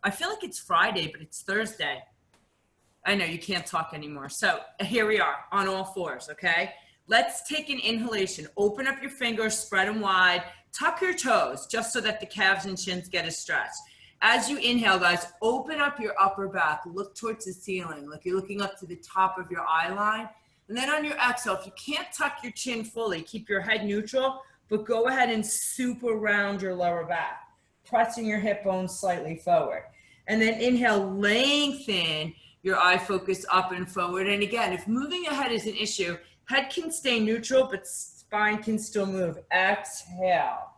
I feel like it's Friday, but it's Thursday. I know you can't talk anymore. So here we are on all fours, okay? Let's take an inhalation. Open up your fingers, spread them wide, tuck your toes just so that the calves and shins get a stretch. As you inhale, guys, open up your upper back, look towards the ceiling, like you're looking up to the top of your eye line. And then on your exhale, if you can't tuck your chin fully, keep your head neutral, but go ahead and super round your lower back, pressing your hip bones slightly forward. And then inhale, lengthen your eye focus up and forward. And again, if moving your head is an issue, head can stay neutral, but spine can still move. Exhale.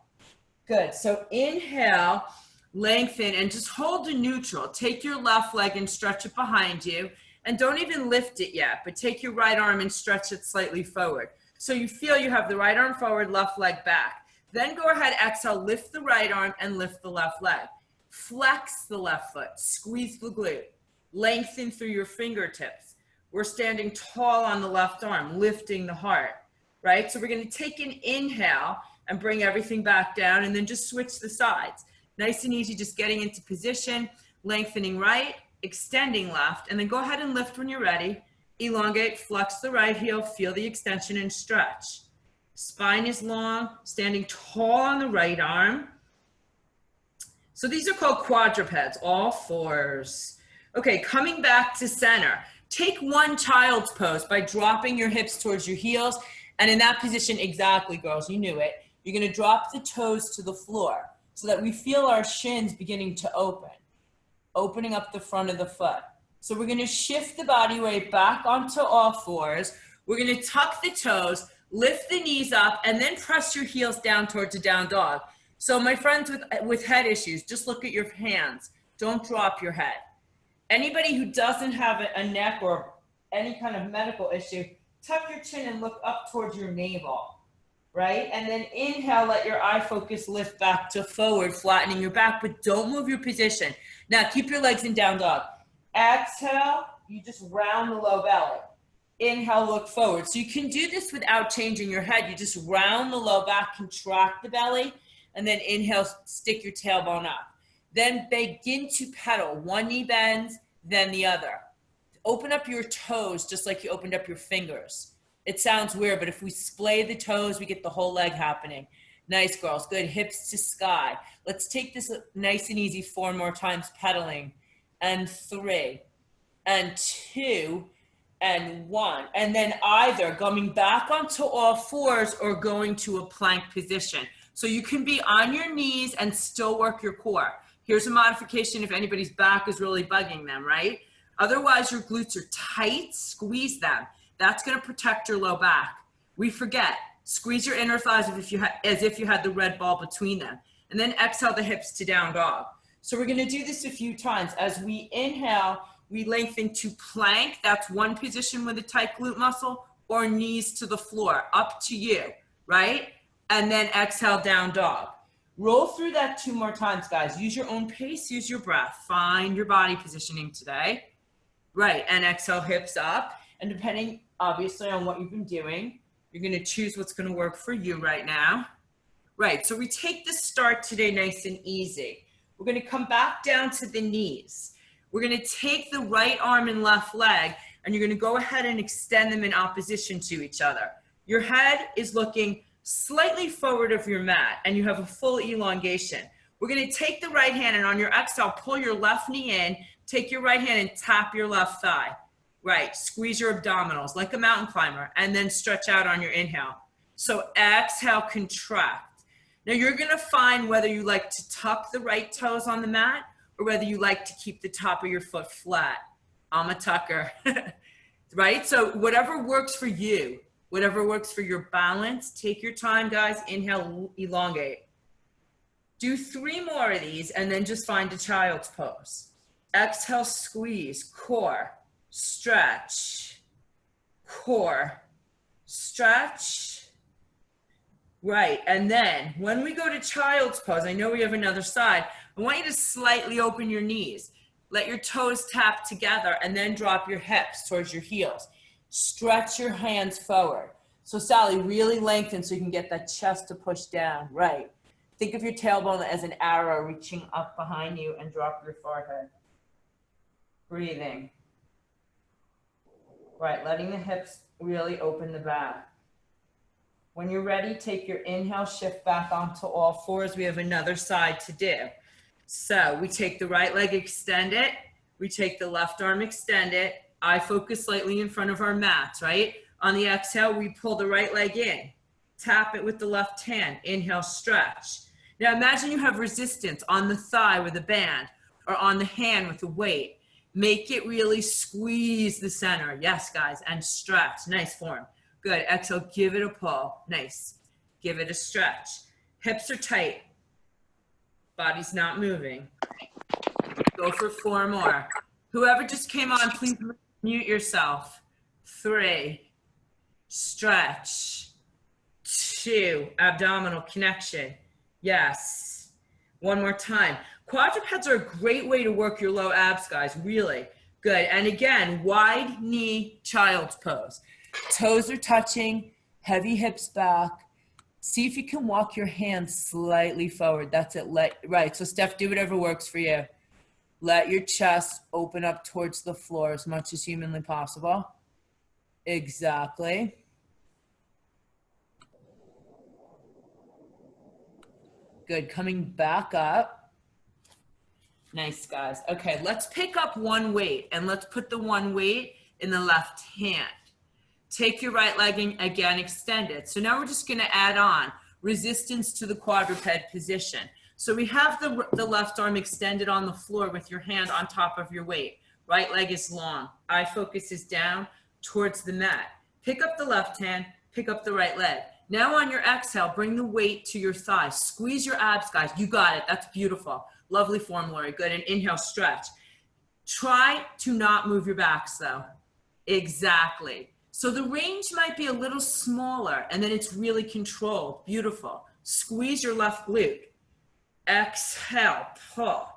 Good. So inhale, lengthen, and just hold the neutral. Take your left leg and stretch it behind you. And don't even lift it yet, but take your right arm and stretch it slightly forward. So you feel you have the right arm forward, left leg back. Then go ahead, exhale, lift the right arm and lift the left leg. Flex the left foot, squeeze the glute. Lengthen through your fingertips. We're standing tall on the left arm, lifting the heart, right? So we're going to take an inhale and bring everything back down and then just switch the sides. Nice and easy, just getting into position, lengthening right, extending left, and then go ahead and lift when you're ready. Elongate, flex the right heel, feel the extension and stretch. Spine is long, standing tall on the right arm. So these are called quadrupeds, all fours. Okay, coming back to center. Take one child's pose by dropping your hips towards your heels. And in that position, exactly, girls, you knew it. You're gonna drop the toes to the floor so that we feel our shins beginning to open, opening up the front of the foot. So we're gonna shift the body weight back onto all fours. We're gonna tuck the toes, lift the knees up, and then press your heels down towards a down dog. So my friends with head issues, just look at your hands. Don't drop your head. Anybody who doesn't have a neck or any kind of medical issue, tuck your chin and look up towards your navel, right? And then inhale, let your eye focus lift back to forward, flattening your back, but don't move your position. Now keep your legs in down dog. Exhale, you just round the low belly. Inhale, look forward. So you can do this without changing your head. You just round the low back, contract the belly, and then inhale, stick your tailbone up. Then begin to pedal. One knee bends, then the other. Open up your toes just like you opened up your fingers. It sounds weird, but if we splay the toes, we get the whole leg happening. Nice, girls. Good. Hips to sky. Let's take this nice and easy 4 more times, pedaling. And 3, and 2, and 1. And then either coming back onto all fours or going to a plank position. So you can be on your knees and still work your core. Here's a modification if anybody's back is really bugging them, right? Otherwise, your glutes are tight, squeeze them. That's gonna protect your low back. We forget, squeeze your inner thighs as if you had the red ball between them. And then exhale the hips to down dog. So we're gonna do this a few times. As we inhale, we lengthen to plank. That's one position with a tight glute muscle, or knees to the floor, up to you, right? And then exhale, down dog. Roll through that 2 more times, guys. Use your own pace, use your breath. Find your body positioning today. Right, and exhale, hips up. And depending, obviously, on what you've been doing, you're gonna choose what's gonna work for you right now. Right, so we take the start today nice and easy. We're gonna come back down to the knees. We're gonna take the right arm and left leg, and you're gonna go ahead and extend them in opposition to each other. Your head is looking slightly forward of your mat, and you have a full elongation. We're gonna take the right hand, and on your exhale, pull your left knee in, take your right hand and tap your left thigh. Right, squeeze your abdominals like a mountain climber, and then stretch out on your inhale. So exhale, contract. Now you're gonna find whether you like to tuck the right toes on the mat or whether you like to keep the top of your foot flat. I'm a tucker, right? So whatever works for you, whatever works for your balance, take your time, guys. Inhale, elongate. Do 3 more of these and then just find a child's pose. Exhale, squeeze, core, stretch, core, stretch. Right, and then when we go to child's pose, I know we have another side, I want you to slightly open your knees. Let your toes tap together and then drop your hips towards your heels. Stretch your hands forward. So Sally, really lengthen so you can get that chest to push down. Right. Think of your tailbone as an arrow reaching up behind you and drop your forehead. Breathing. Right, letting the hips really open the back. When you're ready, take your inhale, shift back onto all fours. We have another side to do. So we take the right leg, extend it. We take the left arm, extend it. Eye focus slightly in front of our mats, right? On the exhale, we pull the right leg in. Tap it with the left hand. Inhale, stretch. Now imagine you have resistance on the thigh with a band or on the hand with a weight. Make it really squeeze the center. Yes, guys, and stretch. Nice form. Good. Exhale, give it a pull. Nice. Give it a stretch. Hips are tight. Body's not moving. Go for 4 more. Whoever just came on, please mute yourself. 3. Stretch. 2. Abdominal connection. Yes. 1 more time. Quadrupeds are a great way to work your low abs, guys. Really. Good. And again, wide knee child's pose. Toes are touching, heavy hips back. See if you can walk your hands slightly forward. That's it. Right. So Steph, do whatever works for you. Let your chest open up towards the floor as much as humanly possible. Exactly. Good. Coming back up. Nice, guys. Okay, let's pick up one weight and let's put the one weight in the left hand. Take your right leg and again, extend it. So now we're just going to add on resistance to the quadruped position. So we have the left arm extended on the floor with your hand on top of your weight. Right leg is long. Eye focus is down towards the mat. Pick up the left hand, pick up the right leg. Now on your exhale, bring the weight to your thigh. Squeeze your abs, guys. You got it. That's beautiful. Lovely form, Lori. Good. And inhale, stretch. Try to not move your backs, though. Exactly. So the range might be a little smaller, and then it's really controlled. Beautiful. Squeeze your left glute. Exhale, pull.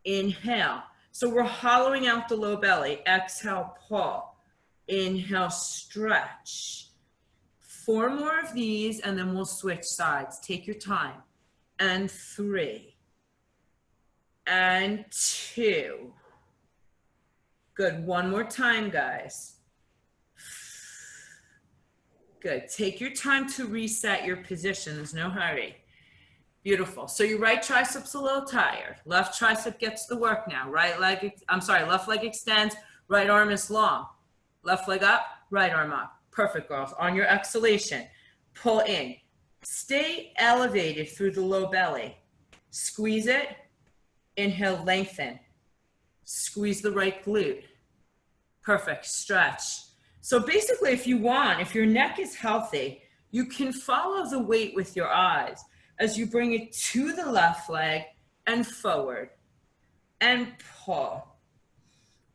Inhale. So we're hollowing out the low belly. Exhale, pull. Inhale, stretch. 4 more of these, and then we'll switch sides. Take your time. And 3. And 2. Good. 1 more time, guys. Good. Take your time to reset your position. There's no hurry. Beautiful. So your right tricep's a little tired. Left tricep gets the work now. Left leg extends. Right arm is long. Left leg up, right arm up. Perfect, girls. On your exhalation, pull in. Stay elevated through the low belly. Squeeze it. Inhale, lengthen. Squeeze the right glute. Perfect. Stretch. So basically, if your neck is healthy, you can follow the weight with your eyes as you bring it to the left leg and forward and pull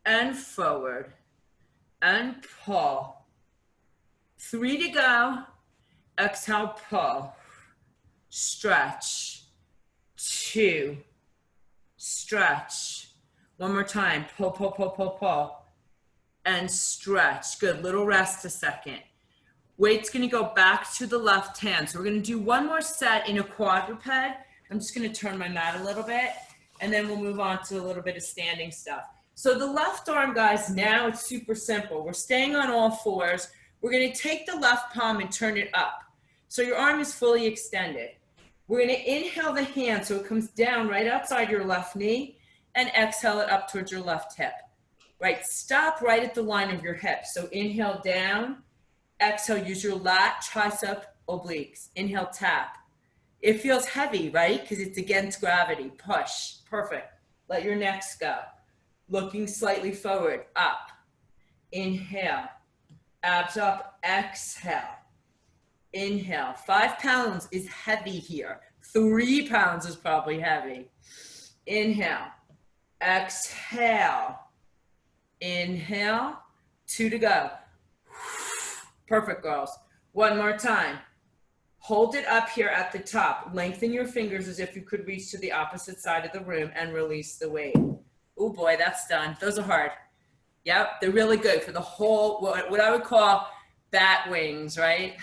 and forward and pull. 3 to go. Exhale, pull. Stretch. 2. Stretch. 1 more time. Pull, pull, pull, pull, pull. And stretch. Good. Little rest a second. Weight's going to go back to the left hand. So we're going to do 1 more set in a quadruped. I'm just going to turn my mat a little bit, and then we'll move on to a little bit of standing stuff. So the left arm, guys, now it's super simple. We're staying on all fours. We're going to take the left palm and turn it up. So your arm is fully extended. We're going to inhale the hand so it comes down right outside your left knee, and exhale it up towards your left hip. Right, stop right at the line of your hip. So inhale down, exhale, use your lat, tricep, obliques. Inhale, tap. It feels heavy, right? Because it's against gravity. Push. Perfect. Let your necks go. Looking slightly forward, up. Inhale. Abs up, exhale. Inhale. 5 pounds is heavy here. 3 pounds is probably heavy. Inhale. Exhale. Inhale. 2 to go. Perfect, girls. 1 more time. Hold it up here at the top. Lengthen your fingers as if you could reach to the opposite side of the room and release the weight. Oh boy, that's done. Those are hard. Yep, they're really good for the whole, what I would call bat wings, right?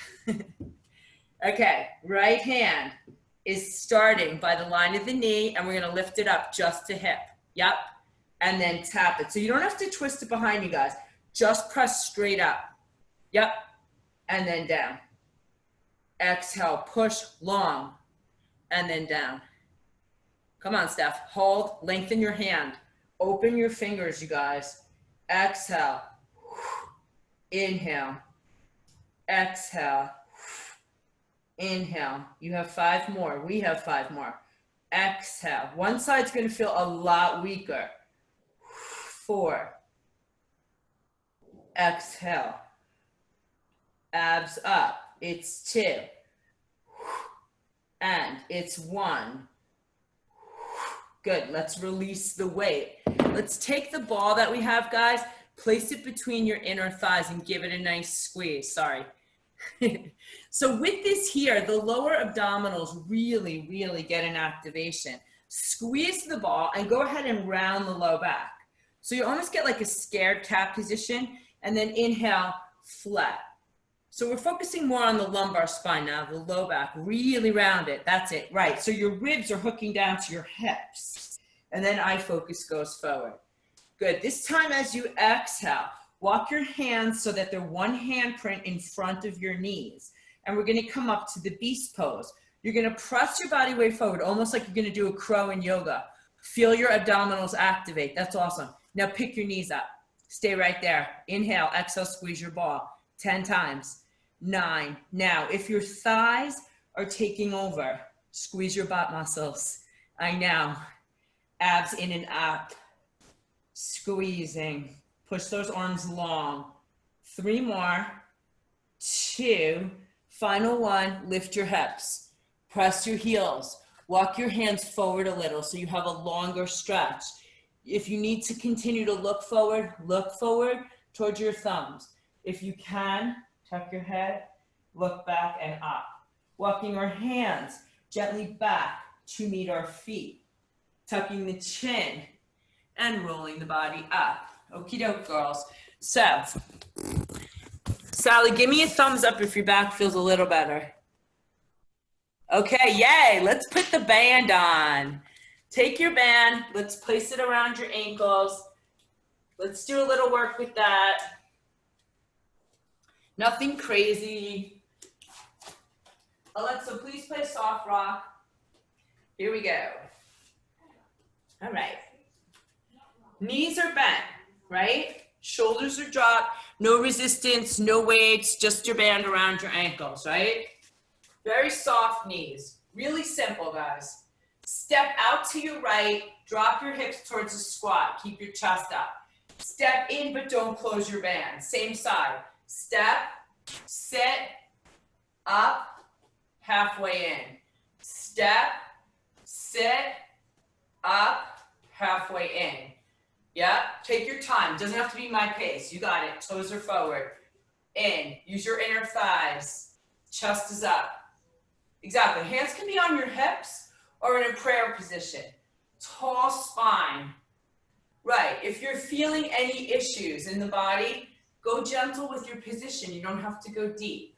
Okay, right hand. is starting by the line of the knee, and we're gonna lift it up just to hip. Yep. And then tap it. So you don't have to twist it behind you guys. Just press straight up. Yep. And then down. Exhale, push long, and then down. Come on, Steph. Hold, lengthen your hand. Open your fingers, you guys. Exhale. Inhale. Exhale. Inhale. You have 5 more. We have 5 more. Exhale. One side's going to feel a lot weaker. 4. Exhale. Abs up. It's 2. And it's 1. Good. Let's release the weight. Let's take the ball that we have, guys, place it between your inner thighs and give it a nice squeeze. Sorry. So with this here, the lower abdominals really, really get an activation. Squeeze the ball and go ahead and round the low back. So you almost get like a scared cat position, and then inhale, flat. So we're focusing more on the lumbar spine now, the low back, really round it. That's it, right. So your ribs are hooking down to your hips, and then eye focus goes forward. Good. This time as you exhale, walk your hands so that they're one handprint in front of your knees. And we're going to come up to the beast pose. You're going to press your body weight forward, almost like you're going to do a crow in yoga. Feel your abdominals activate. That's awesome. Now pick your knees up. Stay right there. Inhale, exhale, squeeze your ball. 10 times. 9. Now, if your thighs are taking over, squeeze your butt muscles. I know. Abs in and up. Squeezing. Push those arms long. 3 more. 2. Final 1. Lift your hips. Press your heels. Walk your hands forward a little so you have a longer stretch. If you need to continue to look forward towards your thumbs. If you can, tuck your head, look back and up. Walking our hands gently back to meet our feet. Tucking the chin and rolling the body up. Okie doke, girls. So, Sally, give me a thumbs up if your back feels a little better. Okay, yay. Let's put the band on. Take your band. Let's place it around your ankles. Let's do a little work with that. Nothing crazy. Alexa, please play soft rock. Here we go. All right. Knees are bent, right? Shoulders are dropped. No resistance, no weights, just your band around your ankles, right? Very soft knees. Really simple, guys. Step out to your right. Drop your hips towards a squat. Keep your chest up. Step in, but don't close your band. Same side. Step, sit, up, halfway in. Step, sit, up, halfway in. Yeah, take your time. Doesn't have to be my pace. You got it. Toes are forward. In. Use your inner thighs. Chest is up. Exactly. Hands can be on your hips or in a prayer position. Tall spine. Right. If you're feeling any issues in the body, go gentle with your position. You don't have to go deep.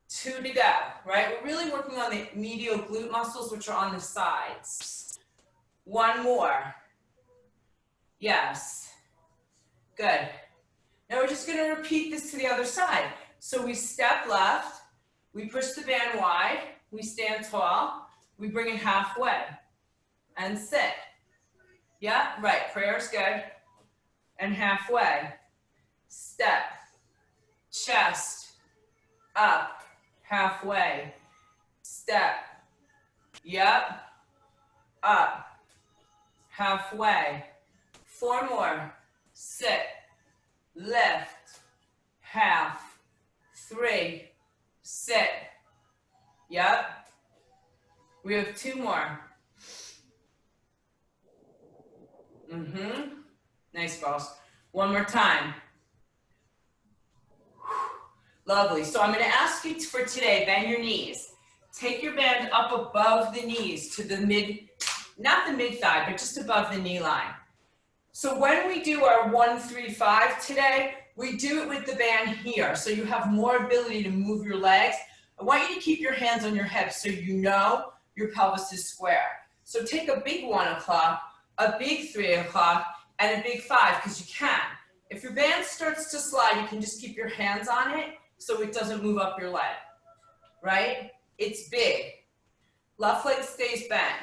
2 to go, right? We're really working on the medial glute muscles, which are on the sides. 1 more. Yes. Good. Now we're just going to repeat this to the other side. So we step left, we push the band wide, we stand tall, we bring it halfway, and sit. Yeah, right. Prayer's good. And halfway. Step, chest, up, halfway, step, yep, up, halfway, 4 more, sit, lift, half, 3, sit, yep, we have 2 more, nice, girls, 1 more time. Lovely. So I'm going to ask you for today, bend your knees. Take your band up above the knees to the not the mid thigh, but just above the knee line. So when we do our 1, 3, 5 today, we do it with the band here. So you have more ability to move your legs. I want you to keep your hands on your hips so you know your pelvis is square. So take a big 1 o'clock, a big 3 o'clock, and a big 5, because you can. If your band starts to slide, you can just keep your hands on it so it doesn't move up your leg, right? It's big. Left leg stays bent.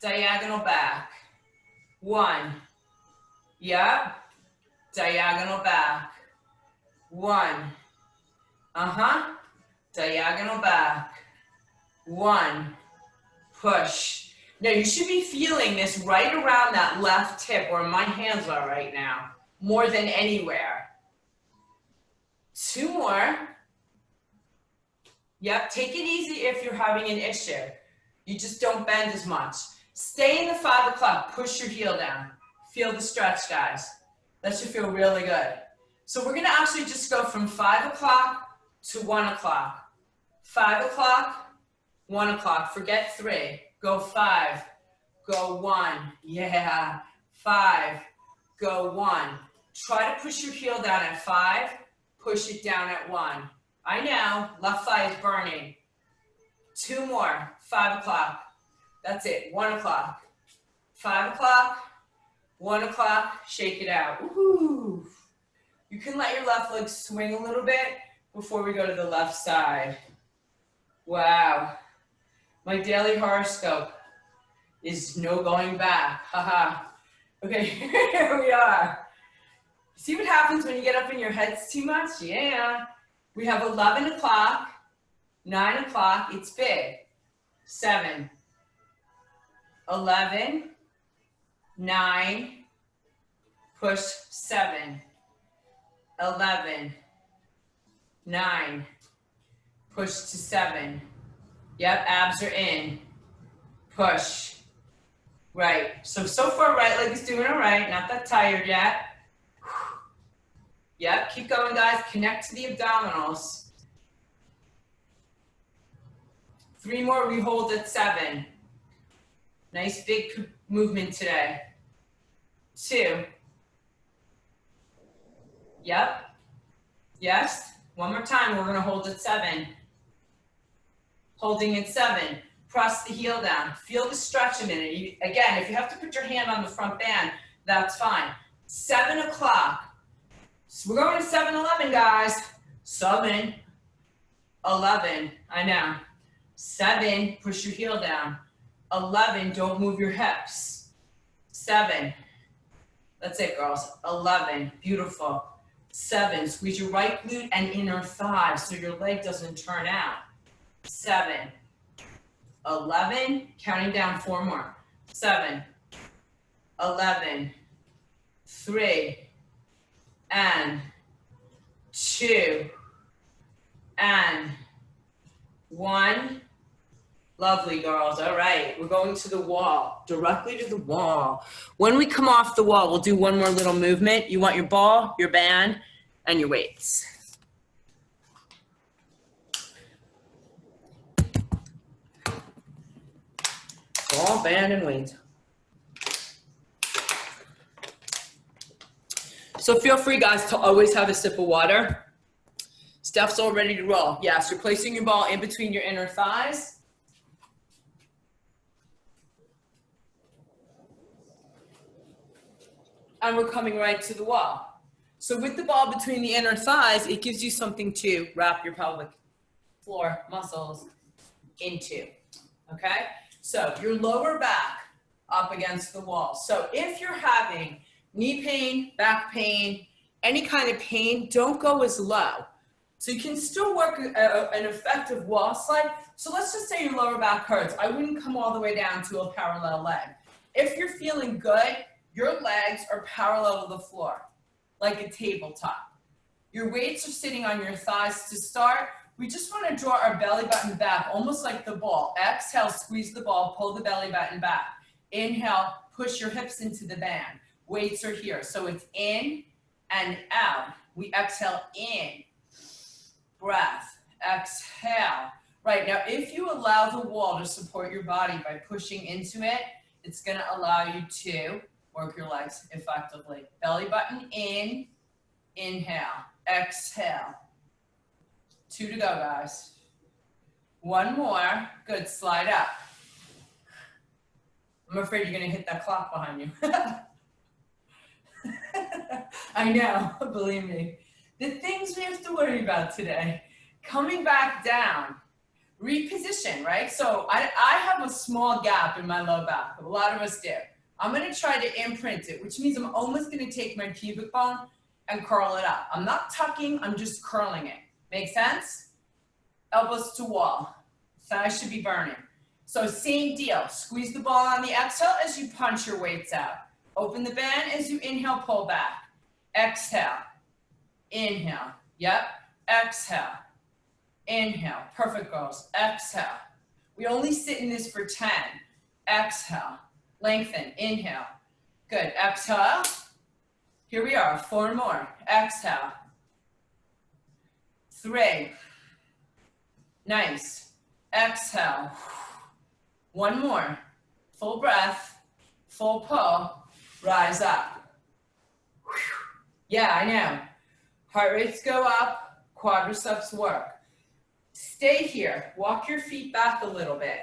Diagonal back. 1. Yep. Diagonal back. 1. Diagonal back. 1. Push. Now you should be feeling this right around that left hip where my hands are right now, more than anywhere. 2 more. Yep, take it easy if you're having an issue. You just don't bend as much. Stay in the 5 o'clock, push your heel down. Feel the stretch, guys. That should feel really good. So we're gonna actually just go from 5 o'clock to 1 o'clock. 5 o'clock, 1 o'clock, forget 3. Go 5, go 1, yeah. 5, go 1. Try to push your heel down at 5, push it down at 1. I know, left thigh is burning. 2 more, 5 o'clock. That's it, 1 o'clock. 5 o'clock, 1 o'clock, shake it out. Woohoo! You can let your left leg swing a little bit before we go to the left side. Wow. My daily horoscope is no going back. Haha. Okay, here we are. See what happens when you get up in your heads too much? Yeah. We have 11 o'clock, 9 o'clock, it's big. 7, 11, 9, push 7, 11, 9, push to 7. Yep, abs are in. Push. Right. So far, right leg is doing all right. Not that tired yet. Yep, keep going, guys. Connect to the abdominals. 3 more, we hold at 7. Nice big movement today. 2. Yep. Yes. One more time, we're gonna hold at 7. Holding at 7. Press the heel down. Feel the stretch a minute. Again, if you have to put your hand on the front band, that's fine. 7 o'clock. So we're going to 7-11, guys. 7, 11, I know. 7, push your heel down. 11, don't move your hips. 7, that's it, girls. 11, beautiful. 7, squeeze your right glute and inner thigh so your leg doesn't turn out. 7, 11, counting down 4 more. 7, 11, 3, and 2, and 1. Lovely, girls. All right, we're going to the wall, directly to the wall. When we come off the wall, we'll do one more little movement. You want your ball, your band, and your weights. Ball, band, and weights. So feel free, guys, to always have a sip of water. Steph's all ready to roll. Yes, you're placing your ball in between your inner thighs. And we're coming right to the wall. So with the ball between the inner thighs, it gives you something to wrap your pelvic floor muscles into, okay? So your lower back up against the wall. So if you're having knee pain, back pain, any kind of pain, don't go as low. So you can still work an effective wall slide. So let's just say your lower back hurts. I wouldn't come all the way down to a parallel leg. If you're feeling good, your legs are parallel to the floor, like a tabletop. Your weights are sitting on your thighs to start. We just want to draw our belly button back, almost like the ball. Exhale, squeeze the ball, pull the belly button back. Inhale, push your hips into the band. Weights are here. So it's in and out. We exhale in, breath, exhale. Right, now if you allow the wall to support your body by pushing into it, it's gonna allow you to work your legs effectively. Belly button in, inhale, exhale. 2 to go, guys. 1 more, good, slide up. I'm afraid you're gonna hit that clock behind you. I know, believe me. The things we have to worry about today. Coming back down, reposition, right? So I have a small gap in my low back. A lot of us do. I'm gonna try to imprint it, which means I'm almost gonna take my pubic bone and curl it up. I'm not tucking, I'm just curling it. Make sense? Elbows to wall. Thighs should be burning. So same deal. Squeeze the ball on the exhale as you punch your weights out. Open the band as you inhale, pull back. Exhale. Inhale. Yep. Exhale. Inhale. Perfect, girls. Exhale. We only sit in this for 10. Exhale. Lengthen. Inhale. Good. Exhale. Here we are. 4 more. Exhale. 3. Nice. Exhale. 1 more. Full breath. Full pull. Rise up. Yeah, I know. Heart rates go up. Quadriceps work. Stay here. Walk your feet back a little bit.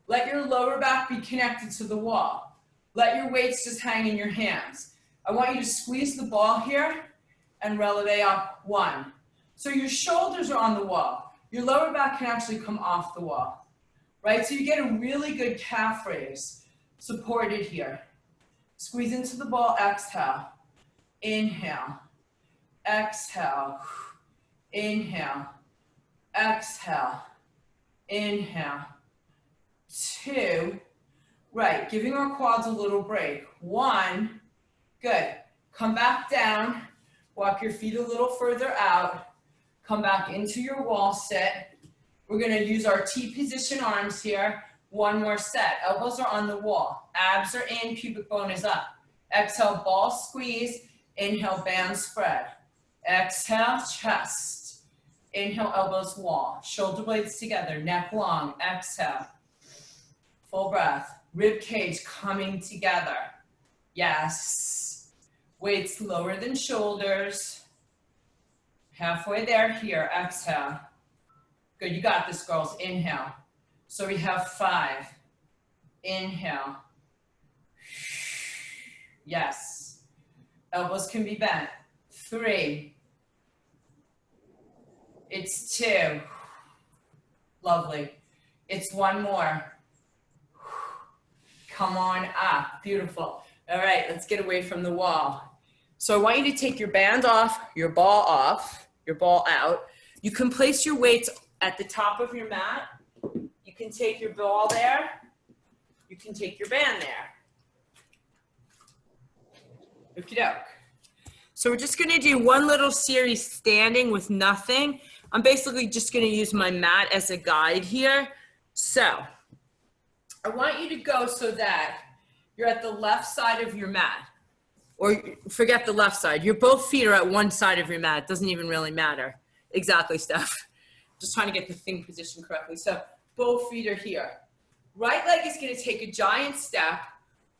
Let your lower back be connected to the wall. Let your weights just hang in your hands. I want you to squeeze the ball here and releve up. 1. So your shoulders are on the wall. Your lower back can actually come off the wall, right? So you get a really good calf raise supported here. Squeeze into the ball, exhale. Inhale. Exhale. Inhale. Exhale. Inhale. 2. Right, giving our quads a little break. 1. Good. Come back down. Walk your feet a little further out. Come back into your wall sit. We're going to use our T position arms here. 1 more set. Elbows are on the wall. Abs are in, pubic bone is up. Exhale, ball squeeze. Inhale, band spread. Exhale, chest. Inhale, elbows wall. Shoulder blades together, neck long. Exhale. Full breath. Rib cage coming together. Yes. Weights lower than shoulders. Halfway there, here. Exhale. Good, you got this, girls. Inhale. So we have 5. Inhale. Yes. Elbows can be bent. 3. It's 2. Lovely. It's 1 more. Come on up. Beautiful. All right, let's get away from the wall. So I want you to take your band off, your ball out. You can place your weights at the top of your mat. You can take your ball there. You can take your band there. Okie doke. So we're just going to do one little series standing with nothing. I'm basically just going to use my mat as a guide here. So I want you to go so that you're at the left side of your mat. Or forget the left side. Your both feet are at one side of your mat. It doesn't even really matter. Exactly, Steph. Just trying to get the thing positioned correctly. So both feet are here. Right leg is going to take a giant step.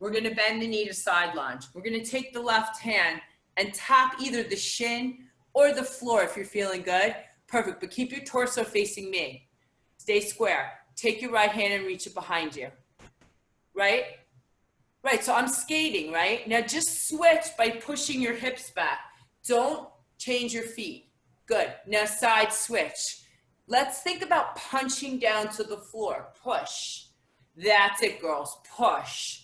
We're going to bend the knee to side lunge. We're going to take the left hand and tap either the shin or the floor if you're feeling good. Perfect, but keep your torso facing me. Stay square. Take your right hand and reach it behind you. Right? Right, so I'm skating, right? Now just switch by pushing your hips back. Don't change your feet. Good, now side switch. Let's think about punching down to the floor. Push. That's it, girls, push.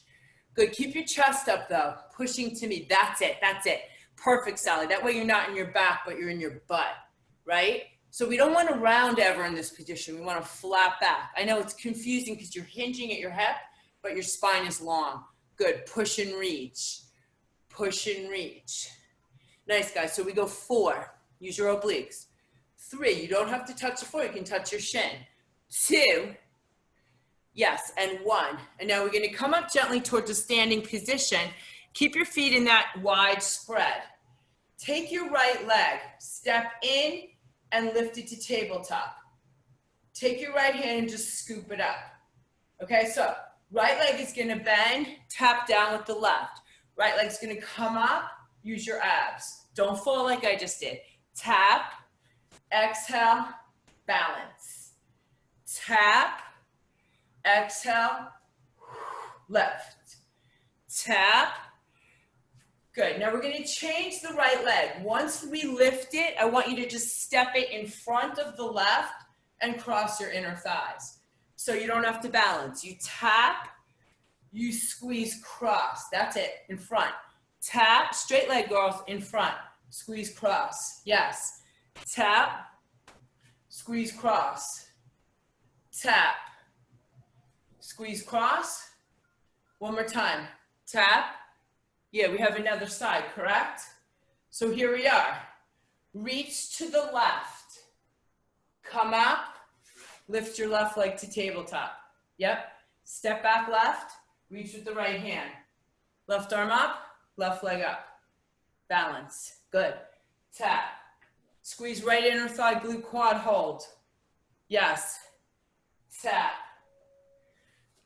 Good, keep your chest up though, pushing to me. That's it, that's it. Perfect, Sally. That way you're not in your back, but you're in your butt, right? So we don't want to round ever in this position. We want to flat back. I know it's confusing because you're hinging at your hip, but your spine is long. Good, push and reach. Push and reach. Nice, guys. So we go 4. Use your obliques. 3, you don't have to touch the floor. You can touch your shin. 2, yes, and 1. And now we're going to come up gently towards a standing position. Keep your feet in that wide spread. Take your right leg, step in, and lift it to tabletop. Take your right hand and just scoop it up. Okay, so right leg is going to bend, tap down with the left. Right leg's going to come up, use your abs. Don't fall like I just did. Tap, exhale, balance. Tap, exhale, left, tap. Good. Now we're going to change the right leg. Once we lift it, I want you to just step it in front of the left and cross your inner thighs. So you don't have to balance. You tap, you squeeze, cross. That's it, in front. Tap, straight leg, girls, in front. Squeeze, cross. Yes. Tap, squeeze, cross. Tap, squeeze, cross. One more time. Tap. Yeah, we have another side, correct? So here we are. Reach to the left. Come up. Lift your left leg to tabletop. Yep. Step back left. Reach with the right hand. Left arm up. Left leg up. Balance. Good. Tap. Squeeze right inner thigh, glute, quad, hold. Yes. Tap.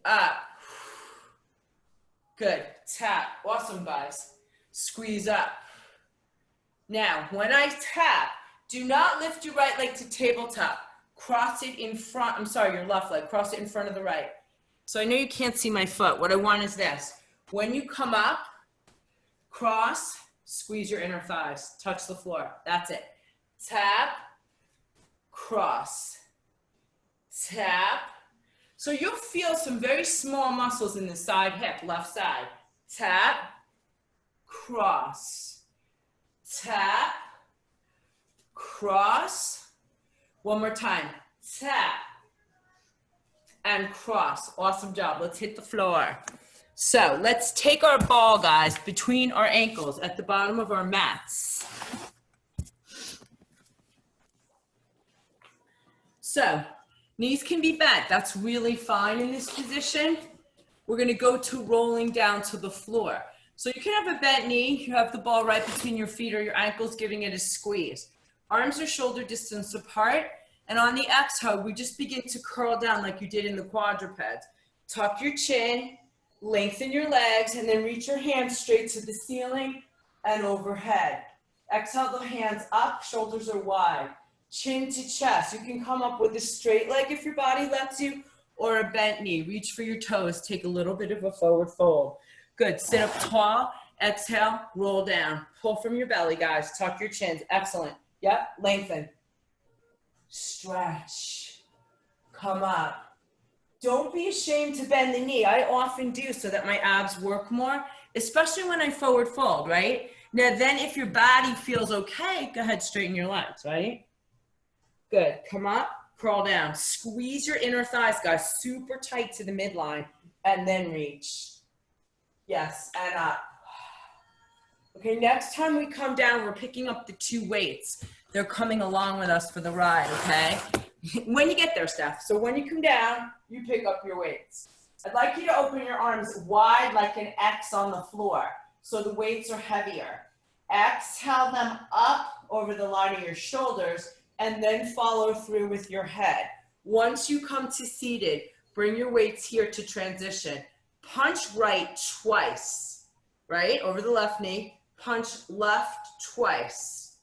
Up. Good. Tap. Awesome, guys. Squeeze up. Now, when I tap, do not lift your right leg to tabletop. Cross it in front. I'm sorry, your left leg. Cross it in front of the right. So I know you can't see my foot. What I want is this. When you come up, cross, squeeze your inner thighs. Touch the floor. That's it. Tap, cross, tap. So you'll feel some very small muscles in the side hip, left side. Tap, cross, tap, cross. One more time. Tap and cross. Awesome job. Let's hit the floor. So let's take our ball, guys, between our ankles at the bottom of our mats. So knees can be bent. That's really fine in this position. We're going to go to rolling down to the floor. So you can have a bent knee. You have the ball right between your feet or your ankles, giving it a squeeze. Arms are shoulder distance apart. And on the exhale, we just begin to curl down like you did in the quadrupeds. Tuck your chin, lengthen your legs, and then reach your hands straight to the ceiling and overhead. Exhale the hands up, shoulders are wide. Chin to chest. You can come up with a straight leg if your body lets you, or a bent knee. Reach for your toes. Take a little bit of a forward fold. Good. Sit up tall. Exhale. Roll down. Pull from your belly, guys. Tuck your chins. Excellent. Yep. Lengthen. Stretch. Come up. Don't be ashamed to bend the knee. I often do so that my abs work more, especially when I forward fold, right? Now then if your body feels okay, go ahead, straighten your legs, right? Good. Come up, crawl down. Squeeze your inner thighs, guys, super tight to the midline, and then reach. Yes, and up. Okay, next time we come down, we're picking up the 2 weights. They're coming along with us for the ride, okay? When you get there, Steph. So when you come down, you pick up your weights. I'd like you to open your arms wide like an X on the floor, so the weights are heavier. Exhale them up over the line of your shoulders, and then follow through with your head. Once you come to seated, bring your weights here to transition. Punch right twice, right? Over the left knee. Punch left twice.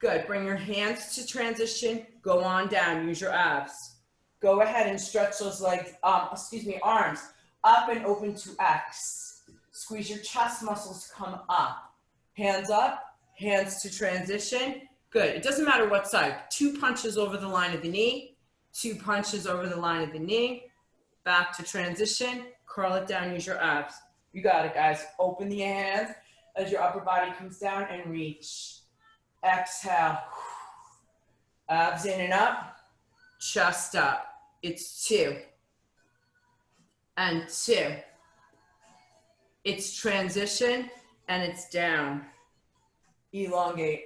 Good. Bring your hands to transition. Go on down. Use your abs. Go ahead and stretch those legs, arms up and open to X. Squeeze your chest muscles, come up. Hands up, hands to transition. Good. It doesn't matter what side. 2 punches over the line of the knee. 2 punches over the line of the knee. Back to transition. Curl it down. Use your abs. You got it, guys. Open the hands as your upper body comes down and reach. Exhale. Abs in and up. Chest up. It's 2. And 2. It's transition and it's down. Elongate.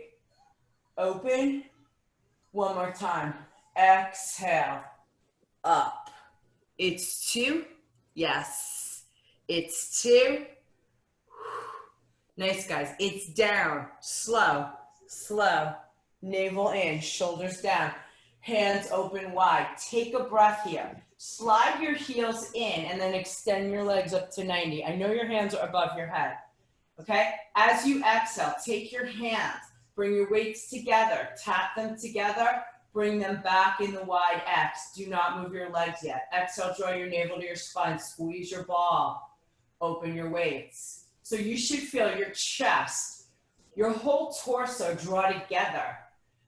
Open. One more time. Exhale. Up. It's 2. Yes. It's 2. Nice, guys. It's down. Slow. Slow. Navel in. Shoulders down. Hands open wide. Take a breath here. Slide your heels in and then extend your legs up to 90. I know your hands are above your head. Okay? As you exhale, take your hands. Bring your weights together. Tap them together. Bring them back in the wide X. Do not move your legs yet. Exhale, draw your navel to your spine. Squeeze your ball. Open your weights. So you should feel your chest, your whole torso draw together.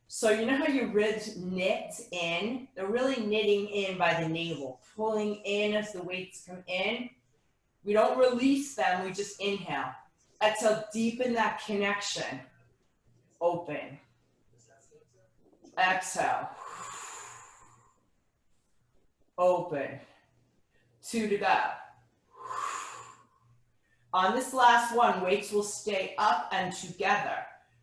So you know how your ribs knit in? They're really knitting in by the navel, pulling in as the weights come in. We don't release them, we just inhale. Exhale, deepen that connection. Open. Exhale. Open. 2 to go. On this last one, weights will stay up and together.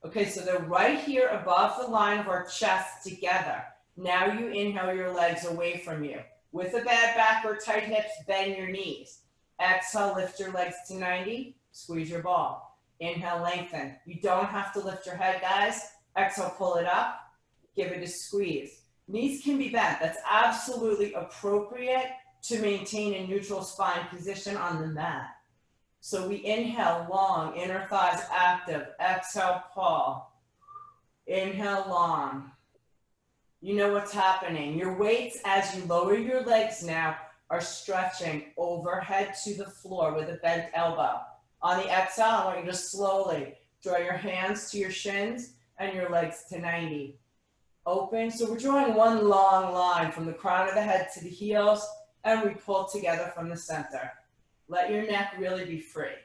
Okay, so they're right here above the line of our chest together. Now you inhale your legs away from you. With a bad back or tight hips, bend your knees. Exhale, lift your legs to 90, squeeze your ball. Inhale, lengthen. You don't have to lift your head, guys. Exhale, pull it up, give it a squeeze. Knees can be bent. That's absolutely appropriate to maintain a neutral spine position on the mat. So we inhale long, inner thighs active. Exhale, pull. Inhale, long. You know what's happening. Your weights, as you lower your legs now, are stretching overhead to the floor with a bent elbow. On the exhale, I want you to slowly draw your hands to your shins and your legs to 90. Open. So we're drawing one long line from the crown of the head to the heels, and we pull together from the center. Let your neck really be free.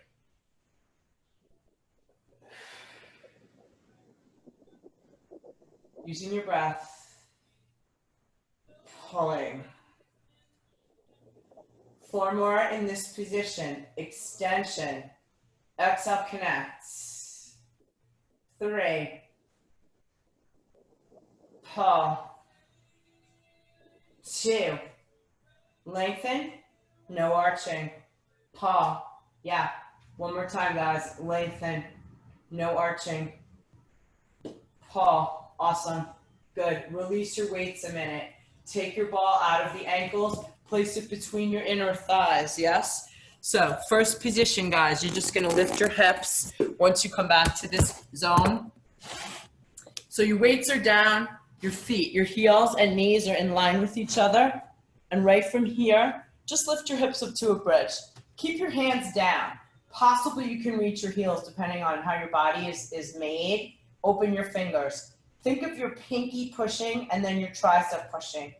Using your breath. Pulling. 4 more in this position. Extension. Exhale, connect. 3. Pull. 2. Lengthen. No arching. Pull. Yeah. One more time, guys. Lengthen. No arching. Pull. Awesome. Good. Release your weights a minute. Take your ball out of the ankles. Place it between your inner thighs. Yes? So first position, guys, you're just going to lift your hips once you come back to this zone. So your weights are down. Your feet, your heels and knees are in line with each other. And right from here, just lift your hips up to a bridge. Keep your hands down. Possibly you can reach your heels depending on how your body is made. Open your fingers. Think of your pinky pushing and then your tricep pushing.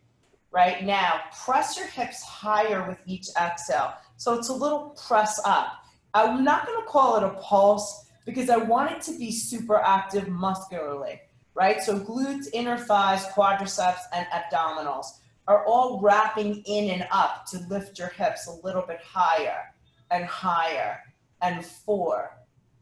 Right now, press your hips higher with each exhale. So it's a little press up. I'm not going to call it a pulse because I want it to be super active muscularly, right? So glutes, inner thighs, quadriceps, and abdominals are all wrapping in and up to lift your hips a little bit higher and higher, and 4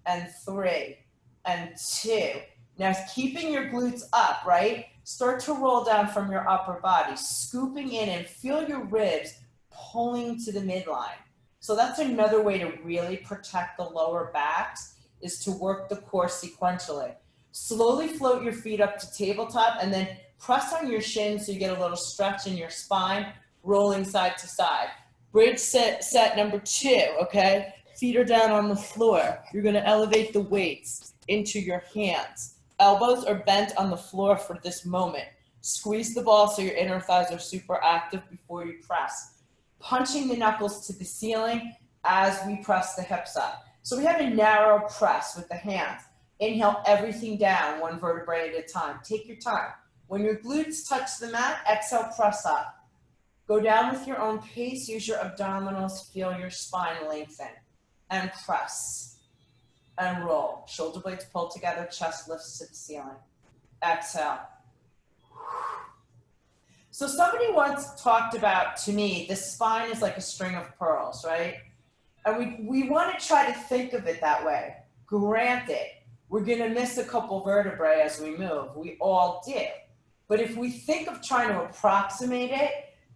and 3 and 2. Now keeping your glutes up, right? Start to roll down from your upper body, scooping in and feel your ribs pulling to the midline. So that's another way to really protect the lower backs is to work the core sequentially. Slowly float your feet up to tabletop and then press on your shins so you get a little stretch in your spine, rolling side to side. Bridge set number 2, okay? Feet are down on the floor. You're gonna elevate the weights into your hands. Elbows are bent on the floor for this moment. Squeeze the ball so your inner thighs are super active before you press. Punching the knuckles to the ceiling as we press the hips up. So we have a narrow press with the hands. Inhale everything down, 1 vertebrae at a time. Take your time. When your glutes touch the mat, exhale, press up. Go down with your own pace. Use your abdominals. Feel your spine lengthen. And press. And roll. Shoulder blades pull together. Chest lifts to the ceiling. Exhale. So somebody once talked about, to me, the spine is like a string of pearls, right? And we want to try to think of it that way. Granted, we're going to miss a couple vertebrae as we move. We all do. But if we think of trying to approximate it,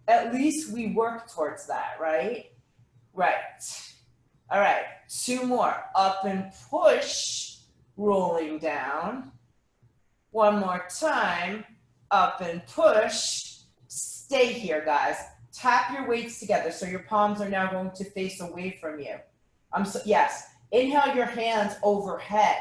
at least we work towards that, right? Right. All right. 2 more. Up and push, rolling down. 1 more time. Up and push. Stay here, guys. Tap your weights together so your palms are now going to face away from you. Yes. Inhale your hands overhead.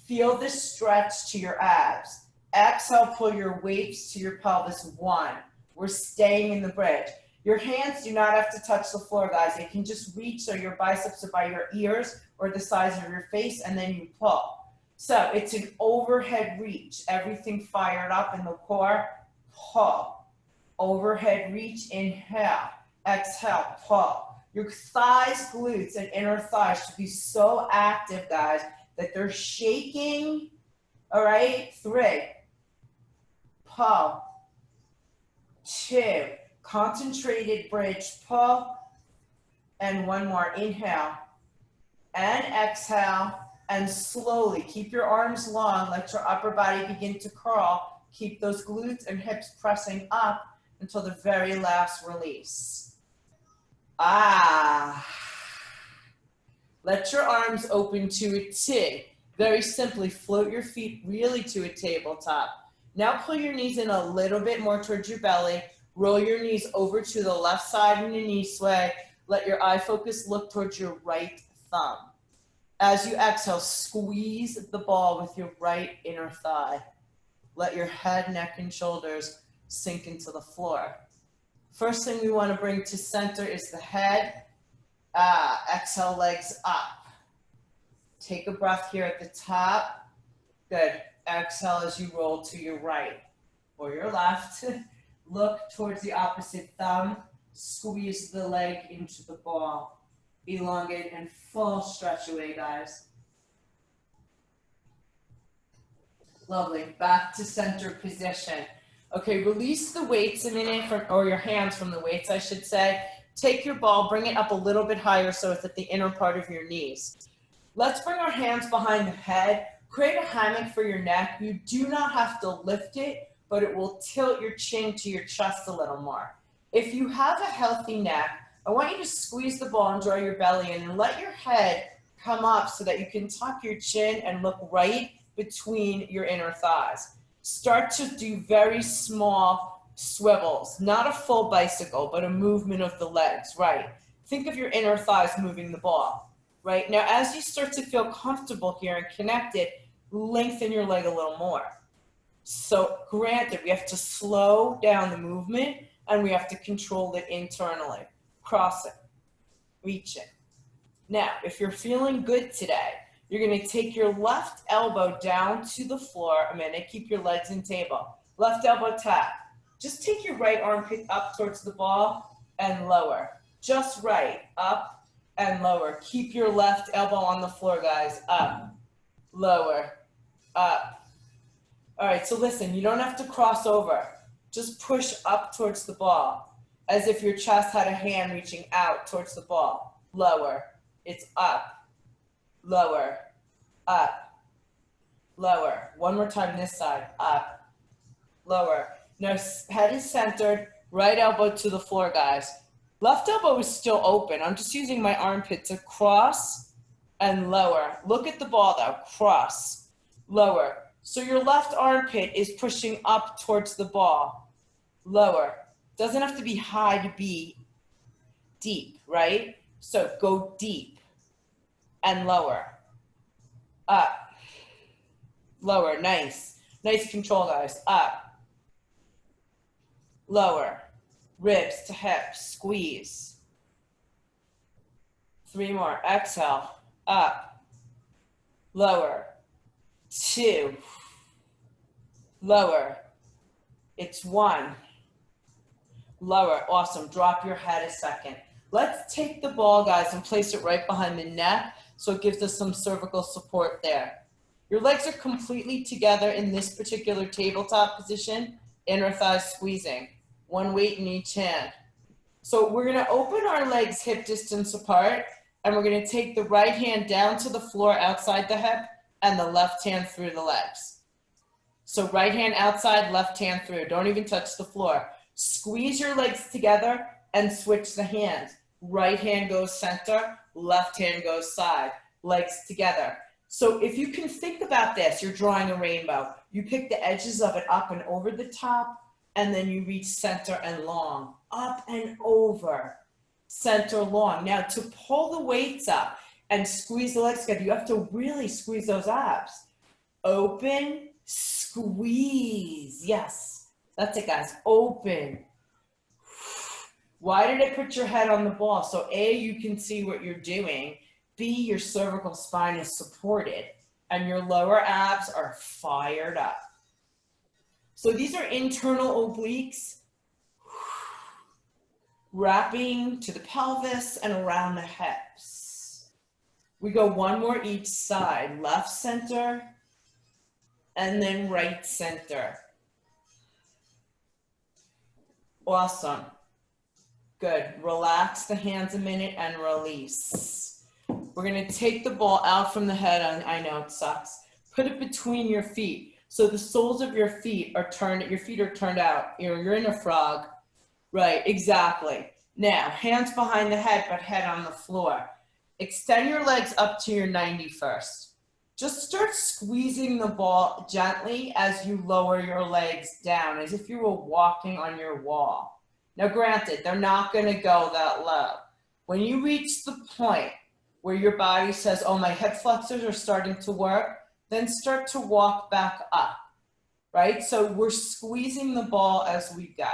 Feel the stretch to your abs. Exhale, pull your weights to your pelvis. 1. We're staying in the bridge. Your hands do not have to touch the floor, guys. They can just reach so your biceps are by your ears or the size of your face, and then you pull. So it's an overhead reach. Everything fired up in the core. Pull. Overhead reach. Inhale. Exhale. Pull. Your thighs, glutes, and inner thighs should be so active, guys, that they're shaking. All right? 3. Pull. 2. Concentrated bridge. Pull. And 1 more. Inhale. And exhale. And slowly keep your arms long. Let your upper body begin to curl. Keep those glutes and hips pressing up until the very last release. Let your arms open to a T. Very simply, float your feet really to a tabletop. Now pull your knees in a little bit more towards your belly. Roll your knees over to the left side in a knee sway. Let your eye focus look towards your right thumb. As you exhale, squeeze the ball with your right inner thigh. Let your head, neck, and shoulders sink into the floor. First thing we want to bring to center is the head. Exhale, legs up. Take a breath here at the top. Good. Exhale as you roll to your right or your left. Look towards the opposite thumb. Squeeze the leg into the ball. Elongate and full stretch away, guys. Lovely. Back to center position. Okay, release the weights a minute, or your hands from the weights, I should say. Take your ball, bring it up a little bit higher so it's at the inner part of your knees. Let's bring our hands behind the head. Create a hammock for your neck. You do not have to lift it, but it will tilt your chin to your chest a little more. If you have a healthy neck, I want you to squeeze the ball and draw your belly in and let your head come up so that you can tuck your chin and look right between your inner thighs. Start to do very small swivels, not a full bicycle, but a movement of the legs, right? Think of your inner thighs moving the ball, right? Now, as you start to feel comfortable here and connected, lengthen your leg a little more. So granted, we have to slow down the movement and we have to control it internally. Cross it, reach it. Now, if you're feeling good today, you're going to take your left elbow down to the floor a minute. Keep your legs in table. Left elbow tap. Just take your right armpit up towards the ball and lower. Just right, up and lower. Keep your left elbow on the floor, guys. Up, lower, up. All right, so listen, you don't have to cross over. Just push up towards the ball, as if your chest had a hand reaching out towards the ball. Lower, it's up. Lower, up, lower. One more time this side, up, lower. Now head is centered, right elbow to the floor, guys. Left elbow is still open. I'm just using my armpit to cross and lower. Look at the ball though, cross, lower. So your left armpit is pushing up towards the ball, lower. Doesn't have to be high to be deep, right? So go deep. And lower, up, lower, nice control, guys, up, lower, ribs to hips, squeeze, 3 more, exhale, up, lower, 2, lower, it's 1, lower, awesome, drop your head a second. Let's take the ball, guys, and place it right behind the neck. So it gives us some cervical support there. Your legs are completely together in this particular tabletop position, inner thighs squeezing, 1 weight in each hand. So we're gonna open our legs hip distance apart, and we're gonna take the right hand down to the floor outside the hip, and the left hand through the legs. So right hand outside, left hand through, don't even touch the floor. Squeeze your legs together and switch the hands. Right hand goes center, left hand goes side, legs together. So if you can think about this, you're drawing a rainbow. You pick the edges of it up and over the top, and then you reach center and long, up and over, center, long. Now to pull the weights up and squeeze the legs together, you have to really squeeze those abs. Open, squeeze. Yes, that's it, guys. Open. Why did I put your head on the ball? So A, you can see what you're doing. B, your cervical spine is supported and your lower abs are fired up. So these are internal obliques wrapping to the pelvis and around the hips. We go one more each side, left center and then right center. Awesome. Good. Relax the hands a minute and release. We're going to take the ball out from the head. I know it sucks. Put it between your feet. So the soles of your feet are turned, your feet are turned out. You're in a frog. Right, exactly. Now, hands behind the head, but head on the floor. Extend your legs up to your 90 first. Just start squeezing the ball gently as you lower your legs down, as if you were walking on your wall. Now, granted, they're not going to go that low. When you reach the point where your body says, oh, my hip flexors are starting to work, then start to walk back up, right? So we're squeezing the ball as we go,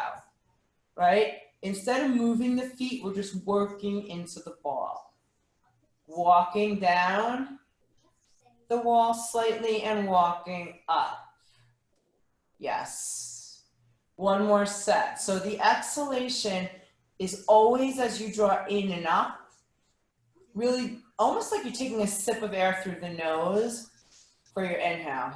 right? Instead of moving the feet, we're just working into the ball. Walking down the wall slightly and walking up. Yes. One more set. So the exhalation is always as you draw in and up, really almost like you're taking a sip of air through the nose for your inhale.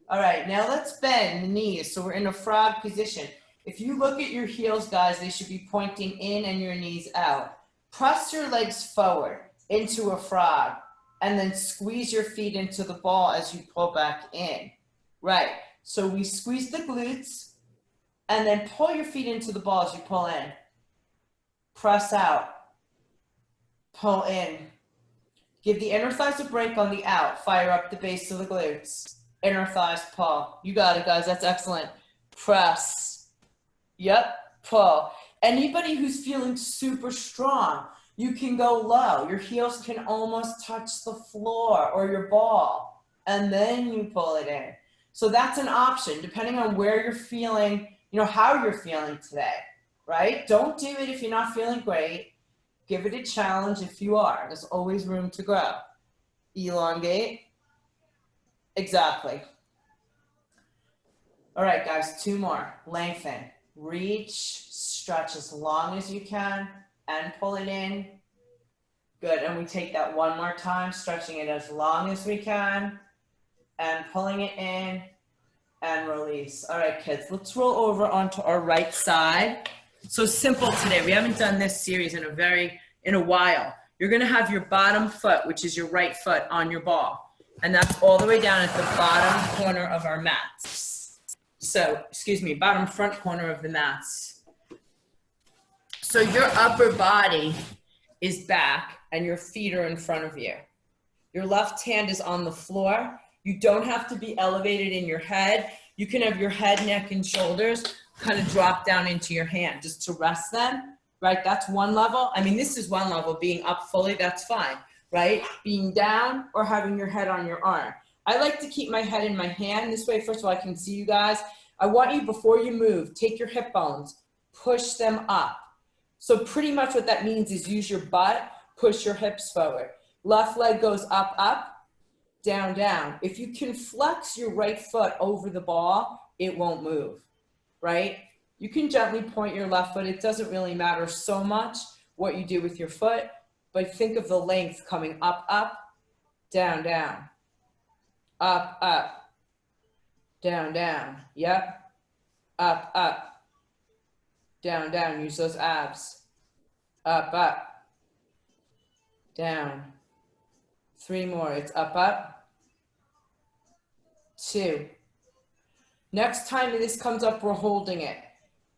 All right, now let's bend the knees. So we're in a frog position. If you look at your heels, guys, they should be pointing in and your knees out. Press your legs forward into a frog and then squeeze your feet into the ball as you pull back in. Right, so we squeeze the glutes and then pull your feet into the ball as you pull in. Press out, pull in. Give the inner thighs a break on the out. Fire up the base of the glutes. Inner thighs, pull. You got it, guys. That's excellent. Press. Yep, pull. Anybody who's feeling super strong, you can go low. Your heels can almost touch the floor or your ball, and then you pull it in. So that's an option, depending on where you're feeling, how you're feeling today, right? Don't do it if you're not feeling great. Give it a challenge if you are. There's always room to grow. Elongate. Exactly. All right, guys, 2 more. Lengthen. Reach, stretch as long as you can, and pull it in. Good, and we take that one more time, stretching it as long as we can, and pulling it in, and release. All right, kids, let's roll over onto our right side. So simple today. We haven't done this series in a while. You're gonna have your bottom foot, which is your right foot, on your ball. And that's all the way down at the bottom corner of our mats. So, bottom front corner of the mats. So your upper body is back and your feet are in front of you. Your left hand is on the floor. You don't have to be elevated in your head. You can have your head, neck, and shoulders kind of drop down into your hand just to rest them, right? That's one level. I mean, this is one level. Being up fully, that's fine, right? Being down or having your head on your arm. I like to keep my head in my hand. This way, first of all, I can see you guys. I want you, before you move, take your hip bones, push them up. So pretty much what that means is use your butt, push your hips forward. Left leg goes up, up, down, down. If you can flex your right foot over the ball, it won't move, right? You can gently point your left foot. It doesn't really matter so much what you do with your foot, but think of the length coming up, up, down, down, up, up, down, down. Yep. Up, up, down, down. Use those abs. Up, up, down. 3 more. It's up, up. 2. Next time this comes up, we're holding it.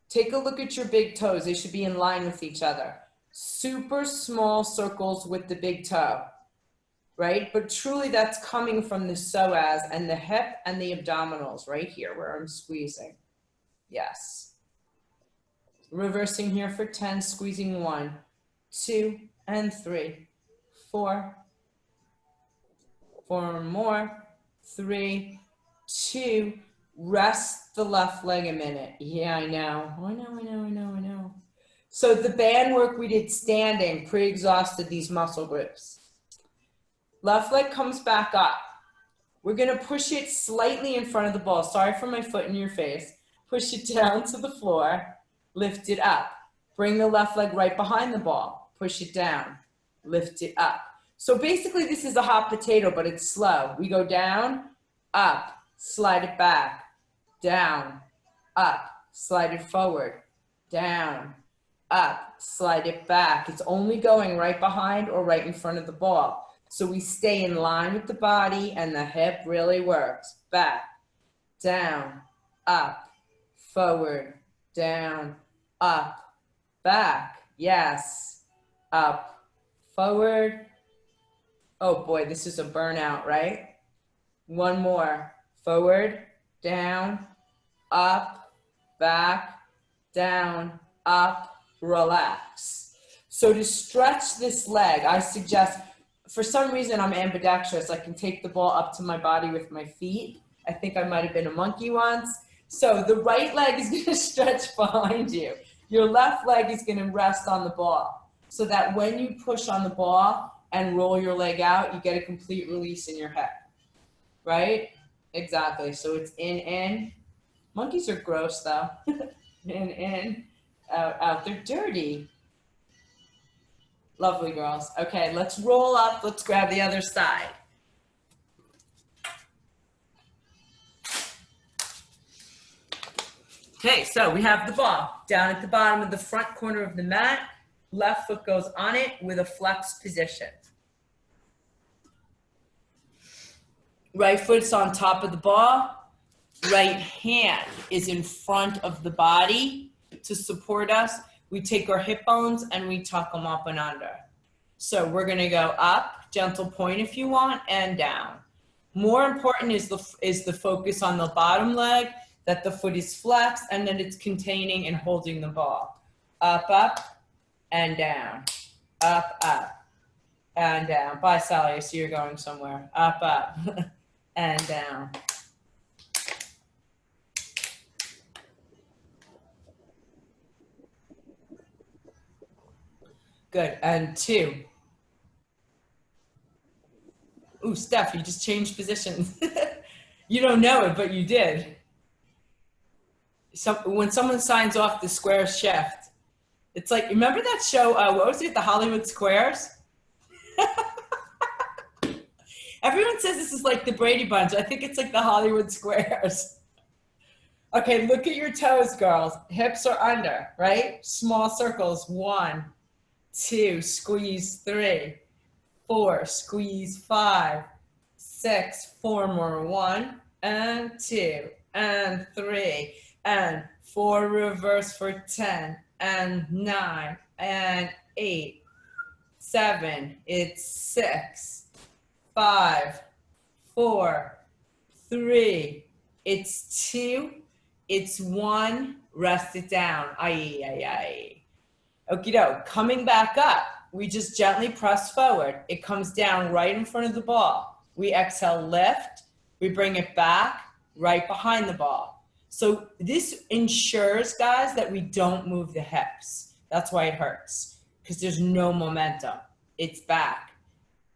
Take a look at your big toes. They should be in line with each other. Super small circles with the big toe, right? But truly that's coming from the psoas and the hip and the abdominals right here where I'm squeezing. Yes. Reversing here for 10, squeezing 1, 2, and 3, 4. 4 more. 3, 2, Rest the left leg a minute. Yeah, I know. I know. So the band work we did standing pre-exhausted these muscle groups. Left leg comes back up. We're gonna push it slightly in front of the ball. Sorry for my foot in your face. Push it down to the floor, lift it up. Bring the left leg right behind the ball. Push it down, lift it up. So basically this is a hot potato, but it's slow. We go down, up, slide it back, down, up, slide it forward, down, up, slide it back. It's only going right behind or right in front of the ball. So we stay in line with the body and the hip really works. Back, down, up, forward, down, up, back. Yes, up, forward. Oh boy, this is a burnout, right? One more. Forward, down, up, back, down, up, relax. So to stretch this leg, I suggest, for some reason I'm ambidextrous. I can take the ball up to my body with my feet. I think I might have been a monkey once. So the right leg is going to stretch behind you. Your left leg is going to rest on the ball so that when you push on the ball and roll your leg out, you get a complete release in your hip, right? Exactly. So it's in. Monkeys are gross though. in, out. They're dirty. Lovely girls. Okay, let's roll up. Let's grab the other side. Okay, so we have the ball down at the bottom of the front corner of the mat. Left foot goes on it with a flex position. Right foot's on top of the ball. Right hand is in front of the body to support us. We take our hip bones and we tuck them up and under. So we're gonna go up, gentle point if you want, and down. More important is the focus on the bottom leg, that the foot is flexed and that it's containing and holding the ball. Up, and down. Up, and down. Bye, Sally, I see you're going somewhere. Up, and down. Good, and 2. Ooh, Steph, you just changed positions. You don't know it, but you did. So when someone signs off the square shift, it's like, remember that show, what was it, the Hollywood Squares? Everyone says this is like the Brady Bunch. I think it's like the Hollywood Squares. Okay, look at your toes, girls. Hips are under, right? Small circles, 1, 2, squeeze 3, 4, squeeze 5, 6, 4 more, 1 and 2 and 3 and 4, reverse for 10 and 9 and 8, 7, it's 6, 5, 4, 3, it's 2, it's 1, rest it down. Aye. Okie doke, coming back up, we just gently press forward. It comes down right in front of the ball. We exhale, lift, we bring it back right behind the ball. So this ensures, guys, that we don't move the hips. That's why it hurts, because there's no momentum. It's back,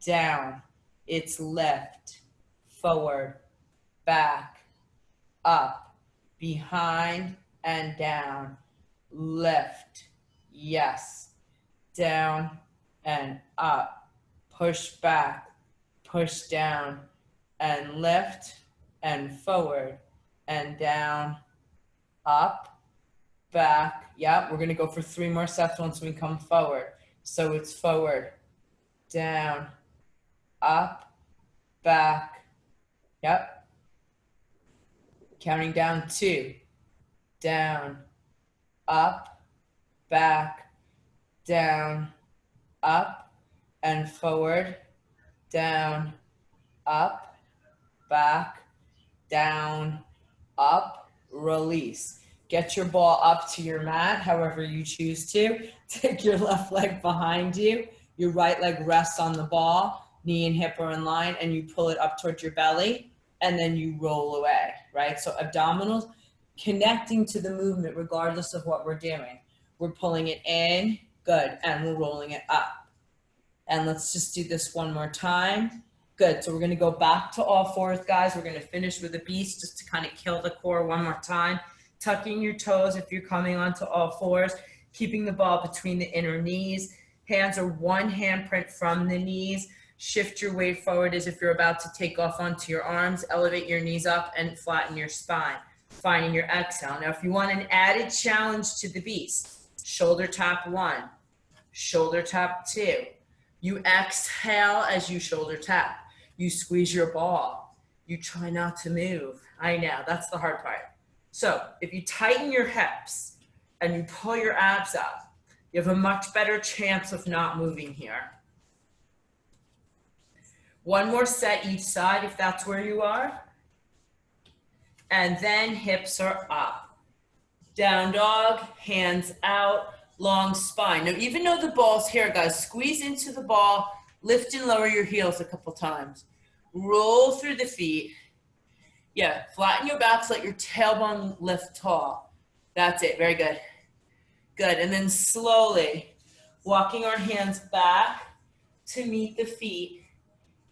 down, it's lift, forward, back, up, behind, and down, lift, yes, down and up, push back, push down, and lift, and forward, and down, up, back. Yep, we're gonna go for 3 more sets once we come forward. So it's forward, down, up, back. Yep. Counting down 2, down, up, back, down, up, and forward, down, up, back, down, up, release. Get your ball up to your mat, however you choose to. Take your left leg behind you. Your right leg rests on the ball. Knee and hip are in line, and you pull it up towards your belly. and then you roll away, right? So abdominals connecting to the movement regardless of what we're doing. We're pulling it in, good, and we're rolling it up. And let's just do this one more time. Good, so we're gonna go back to all fours, guys. We're gonna finish with a beast just to kind of kill the core one more time. Tucking your toes if you're coming onto all fours, keeping the ball between the inner knees. Hands are one handprint from the knees. Shift your weight forward as if you're about to take off onto your arms. Elevate your knees up and flatten your spine. Finding your exhale. Now, if you want an added challenge to the beast, shoulder tap 1, shoulder tap 2. You exhale as you shoulder tap. You squeeze your ball. You try not to move. I know, that's the hard part. So if you tighten your hips and you pull your abs up, you have a much better chance of not moving here. One more set each side if that's where you are. And then hips are up. Down dog, hands out, long spine. Now, even though the ball's here, guys, squeeze into the ball, lift and lower your heels a couple times. Roll through the feet. Yeah, flatten your backs, let your tailbone lift tall. That's it, very good. Good, and then slowly walking our hands back to meet the feet,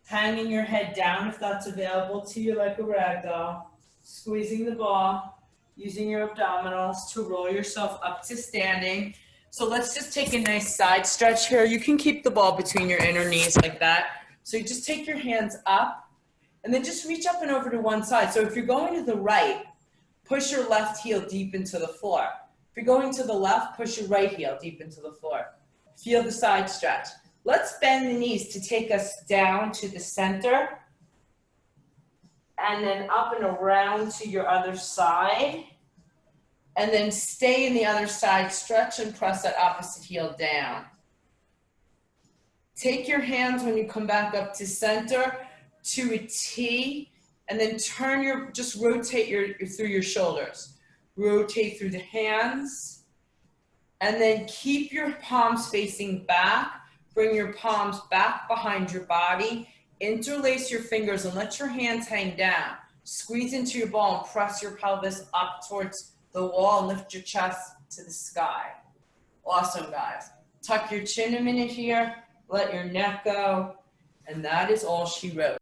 hanging your head down if that's available to you like a rag doll, squeezing the ball, using your abdominals to roll yourself up to standing. So let's just take a nice side stretch here. You can keep the ball between your inner knees like that. So you just take your hands up and then just reach up and over to one side. So if you're going to the right, push your left heel deep into the floor. If you're going to the left, push your right heel deep into the floor. Feel the side stretch. Let's bend the knees to take us down to the center and then up and around to your other side. And then stay in the other side, stretch and press that opposite heel down. Take your hands when you come back up to center to a T, and then just rotate through your shoulders. Rotate through the hands, and then keep your palms facing back. Bring your palms back behind your body. Interlace your fingers and let your hands hang down. Squeeze into your ball and press your pelvis up towards the wall and lift your chest to the sky. Awesome, guys. Tuck your chin a minute here. Let your neck go. And that is all she wrote.